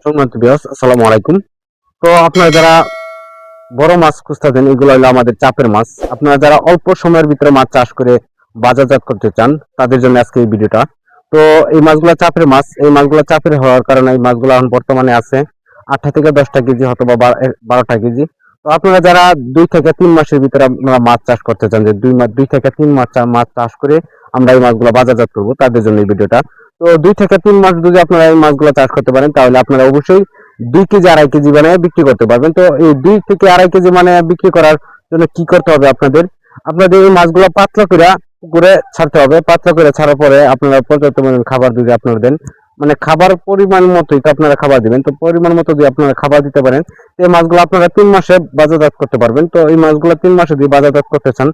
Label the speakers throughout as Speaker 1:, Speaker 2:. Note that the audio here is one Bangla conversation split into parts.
Speaker 1: সম্মানিত ভিউয়ার্স, আসসালামু আলাইকুম। তো আপনারা যারা বড় মাছ খুঁজতেছেন, এগুলো হলো আমাদের চাপের মাছ। আপনারা যারা অল্প সময়ের ভিতরে মাছ চাষ করে বাজারজাত করতে চান, তাদের জন্য আজকে এই ভিডিওটা। তো এই মাছগুলো চাপের মাছ, এই মাছগুলো চাপের হওয়ার কারণে এই মাছগুলো এখন বর্তমানে আছে 8টা থেকে 10টা কেজি, অথবা 12টা কেজি। তো আপনারা যারা 2 থেকে 3 মাসের ভিতরে আপনারা মাছ চাষ করতে চান, যে 2 থেকে 3 মাস মাছ চাষ করে আমরা এই মাছগুলো বাজারজাত করবো, তাদের জন্য এই ভিডিওটা। তো 2 থেকে 3 মাস যদি আপনারা এই মাছগুলো চাষ করতে পারেন, তাহলে আপনারা অবশ্যই 2 কেজি 2.5 কেজি মানে বিক্রি করতে পারবেন। তো এই 2 থেকে 2.5 কেজি মানে বিক্রি করার জন্য কি করতে হবে আপনাদের? আপনাদের এই মাছগুলো পাতলা করে পুকুরে ছাড়তে হবে। পাতলা করে ছাড়ার পরে আপনারা পর্যাপ্ত পরিমাণ খাবার যদি আপনারা দেন, মানে খাবার পরিমাণ মতোই তো আপনারা খাবার দিবেন। তো পরিমাণ মতো যদি আপনারা খাবার দিতে পারেন, এই মাছগুলো আপনারা 3 মাসে বাজারজাত করতে পারবেন। তো এই মাছগুলো 3 মাসে যদি বাজারজাত করতে চান,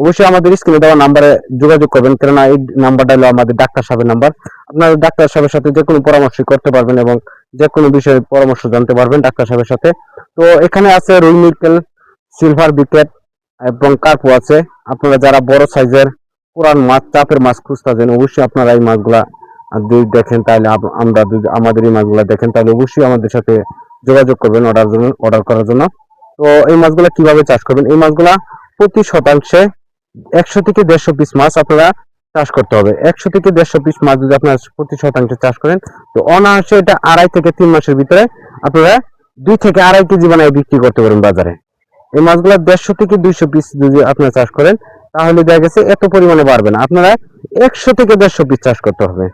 Speaker 1: অবশ্যই আমাদের স্ক্রিনে দেওয়া নাম্বারে যোগাযোগ করবেন, কেননা এই নাম্বারটা হলো আমাদের ডাক্তার সাহেবের নাম্বার। আপনারা ডাক্তার সাহেবের সাথে যে কোনো পরামর্শ করতে পারবেন এবং যে কোনো বিষয়ে পরামর্শ জানতে পারবেন ডাক্তার সাহেবের সাথে। তো এখানে আছে রুই মৃগেল, সিলভার বিকেট এবং কার্পু আছে। আপনারা যারা বড় সাইজের পুরান মাছ, চাপের মাছ খুঁজতেছেন, অবশ্যই আপনারা এই মাছগুলা যদি দেখেন, তাহলে আমরা যদি আমাদের এই মাছগুলা দেখেন, তাহলে অবশ্যই আমাদের সাথে যোগাযোগ করবেন অর্ডার করার জন্য। তো এই মাছগুলা কিভাবে চাষ করবেন? এই মাছগুলা প্রতি শতাংশে 100 থেকে 150 পিস মাছ আপনারা চাষ করতে হবে। 100 থেকে 150 পিস মাছ যদি আপনারা প্রতি শতাংশে চাষ করেন, তো অনায়াসে এটা 2.5 থেকে 3 মাসের ভিতরে আপনারা 2 থেকে 2.5 কেজি বানায় বিক্রি করতে পারেন বাজারে। এই মাছগুলো 150 থেকে 200 পিস যদি আপনারা চাষ করেন, তাহলে দেখা গেছে এত পরিমাণে বাড়বে না। আপনারা 100 থেকে 150 পিস চাষ করতে হবে।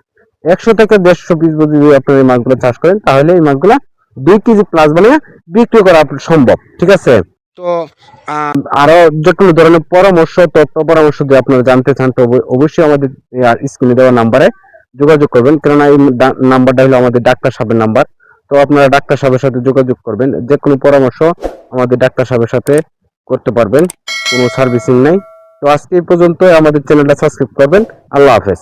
Speaker 1: 100 থেকে 150 পিস যদি আপনারা এই মাছগুলো চাষ করেন, তাহলে এই মাছগুলা 2 কেজি প্লাস বানিয়ে বিক্রি করা সম্ভব। ঠিক আছে? তো আরো যে কোনো ধরনের তথ্য পরামর্শ যদি আপনারা জানতে চান, তো অবশ্যই আমাদের স্ক্রিনে দেওয়া নাম্বারে যোগাযোগ করবেন, কেননা এই নাম্বারটা হলো আমাদের ডাক্তার সাহেবের নাম্বার। তো আপনারা ডাক্তার সাহেবের সাথে যোগাযোগ করবেন, যে কোনো পরামর্শ আমাদের ডাক্তার সাহেবের সাথে করতে পারবেন, কোনো সার্ভিসিং নেই। তো আজকে এই পর্যন্ত, আমাদের চ্যানেলটা সাবস্ক্রাইব করবেন। আল্লাহ হাফেজ।